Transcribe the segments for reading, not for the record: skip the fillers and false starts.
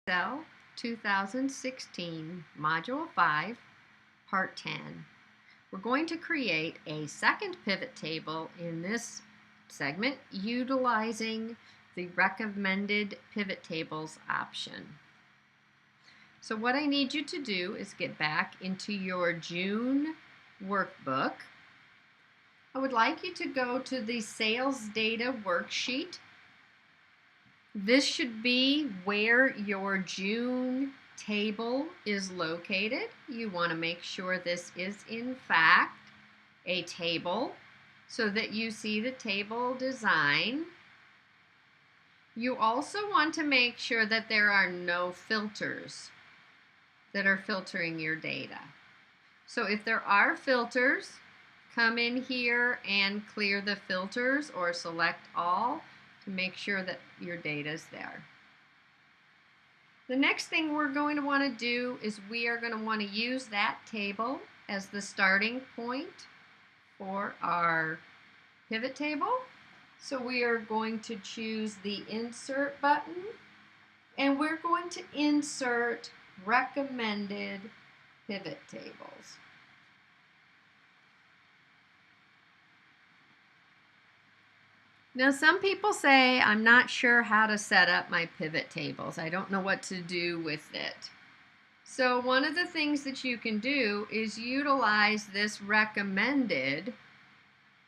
Excel 2016, Module 5, Part 10. We're going to create a second pivot table in this segment utilizing the recommended pivot tables option. So what I need you to do is get back into your June workbook. I would like you to go to the sales data worksheet. This should be where your June table is located. You want to make sure this is in fact a table so that you see the table design. You also want to make sure that there are no filters that are filtering your data. So if there are filters, come in here and clear the filters or select all to make sure that your data is there. The next thing we're going to want to do is we are going to want to use that table as the starting point for our pivot table. So we are going to choose the Insert button, and we're going to insert recommended pivot tables. Now, some people say, I'm not sure how to set up my pivot tables. I don't know what to do with it. So one of the things that you can do is utilize this recommended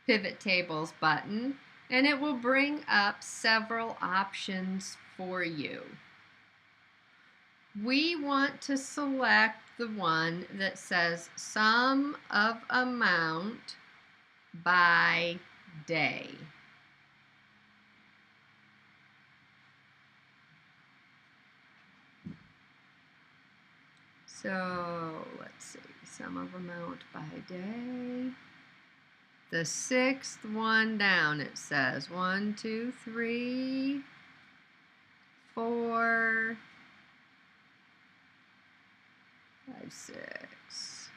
pivot tables button, and it will bring up several options for you. We want to select the one that says sum of amount by day. So let's see, sum of amount by day. The sixth one down, it says 1, 2, 3, 4, 5, 6.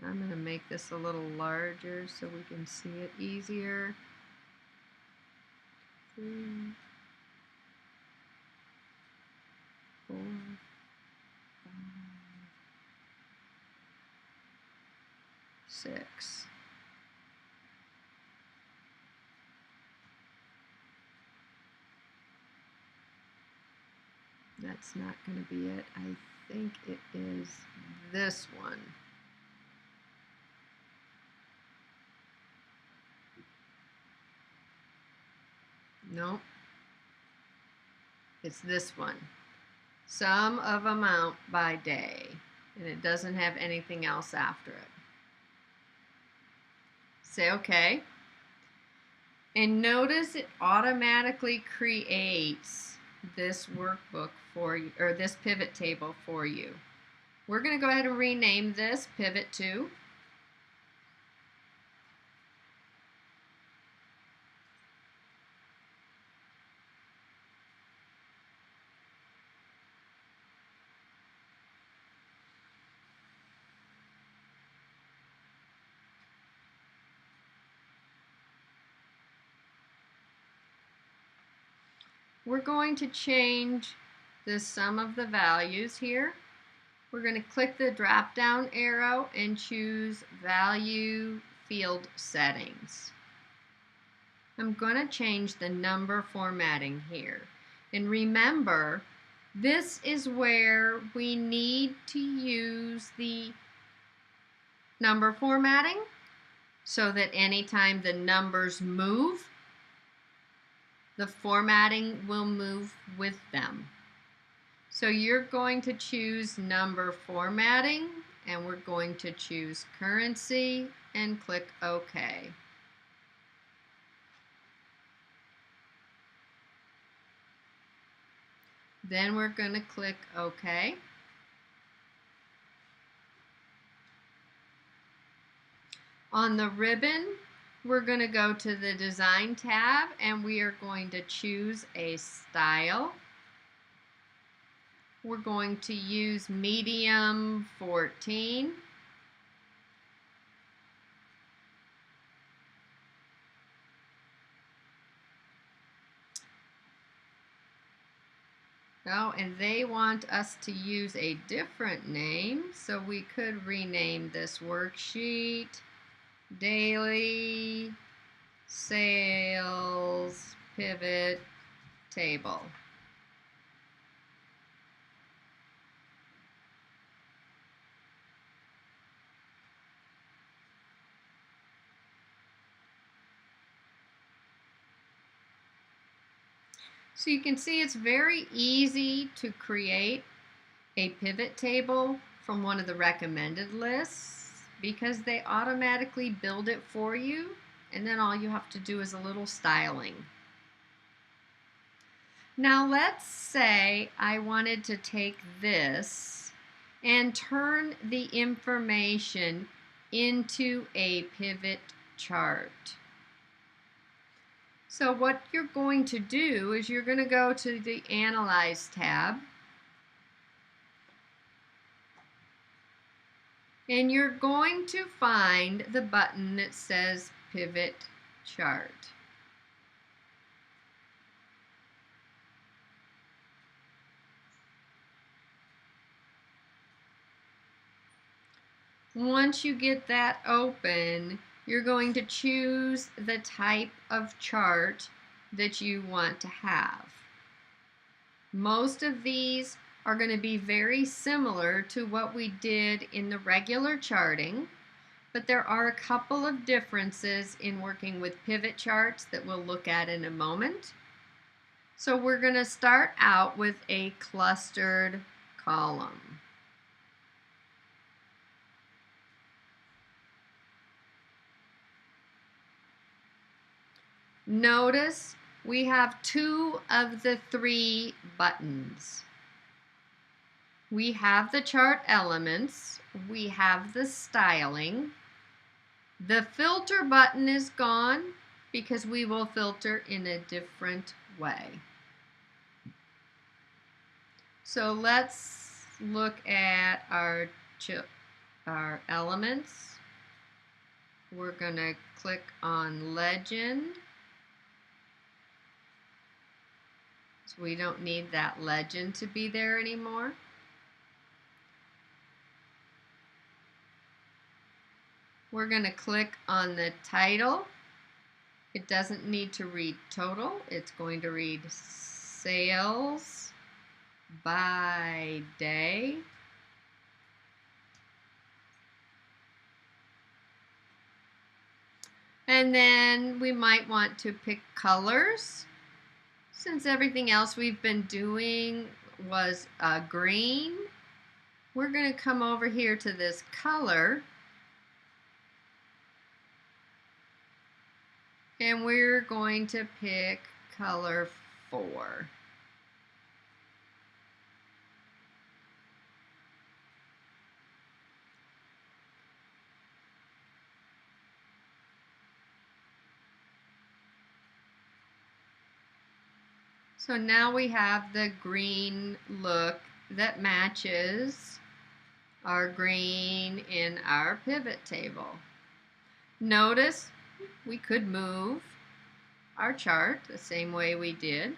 I'm going to make this a little larger so we can see it easier. 3, 4, 5, 6. That's not going to be it. I think it is this one. Nope. It's this one. Sum of amount by day. And it doesn't have anything else after it. Say OK. And notice it automatically creates this workbook for you, or this pivot table for you. We're going to go ahead and rename this Pivot 2. We're going to change the sum of the values here. We're going to click the drop down arrow and choose Value Field Settings. I'm going to change the number formatting here. And remember, this is where we need to use the number formatting so that anytime the numbers move, the formatting will move with them. So you're going to choose number formatting, and we're going to choose currency and click OK. Then we're going to click OK. On the ribbon, we're going to go to the Design tab, and we are going to choose a style. We're going to use medium 14. Oh, and they want us to use a different name, so we could rename this worksheet Daily Sales Pivot Table. So you can see it's very easy to create a pivot table from one of the recommended lists because they automatically build it for you, and then all you have to do is a little styling. Now let's say I wanted to take this and turn the information into a pivot chart. So what you're going to do is you're going to go to the Analyze tab, and you're going to find the button that says Pivot Chart. Once you get that open, you're going to choose the type of chart that you want to have. Most of these are going to be very similar to what we did in the regular charting, but there are a couple of differences in working with pivot charts that we'll look at in a moment. So we're going to start out with a clustered column. Notice we have two of the three buttons. We have the chart elements, we have the styling. The filter button is gone because we will filter in a different way. So let's look at our elements. We're going to click on Legend. So we don't need that legend to be there anymore. We're going to click on the title. It doesn't need to read total. It's going to read sales by day. And then we might want to pick colors. Since everything else we've been doing was green, we're going to come over here to this color, and we're going to pick color 4. So now we have the green look that matches our green in our pivot table. Notice we could move our chart the same way we did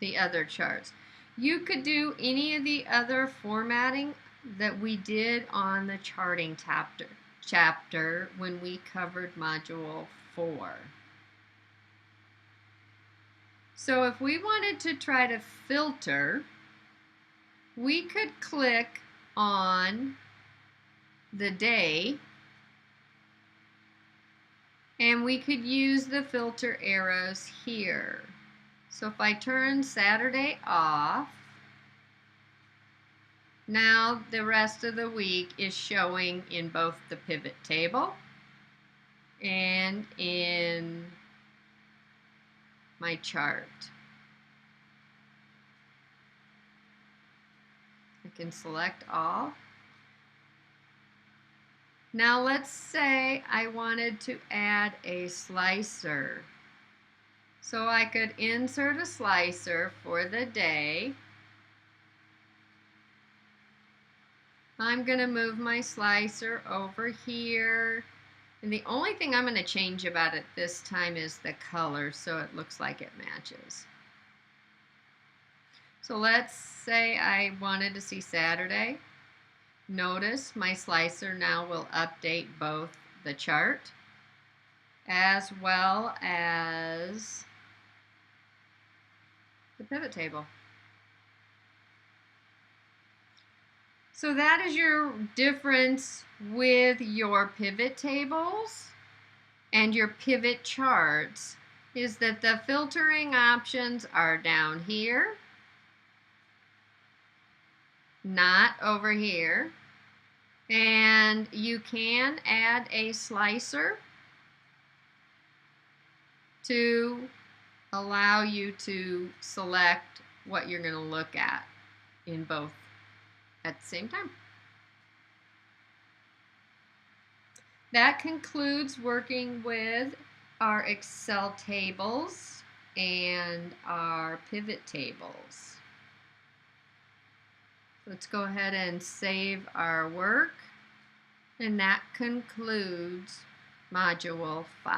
the other charts. You could do any of the other formatting that we did on the charting chapter when we covered Module 4. So if we wanted to try to filter, we could click on the day, and we could use the filter arrows here. So if I turn Saturday off, now the rest of the week is showing in both the pivot table and in my chart. I can select all. Now let's say I wanted to add a slicer. So I could insert a slicer for the day. I'm going to move my slicer over here And the only thing I'm going to change about it this time is the color, so it looks like it matches. So let's say I wanted to see Saturday. Notice my slicer now will update both the chart as well as the pivot table. So that is your difference with your pivot tables and your pivot charts, is that the filtering options are down here, not over here. And you can add a slicer to allow you to select what you're going to look at in both at the same time. That concludes working with our Excel tables and our pivot tables. Let's go ahead and save our work, and that concludes Module 5.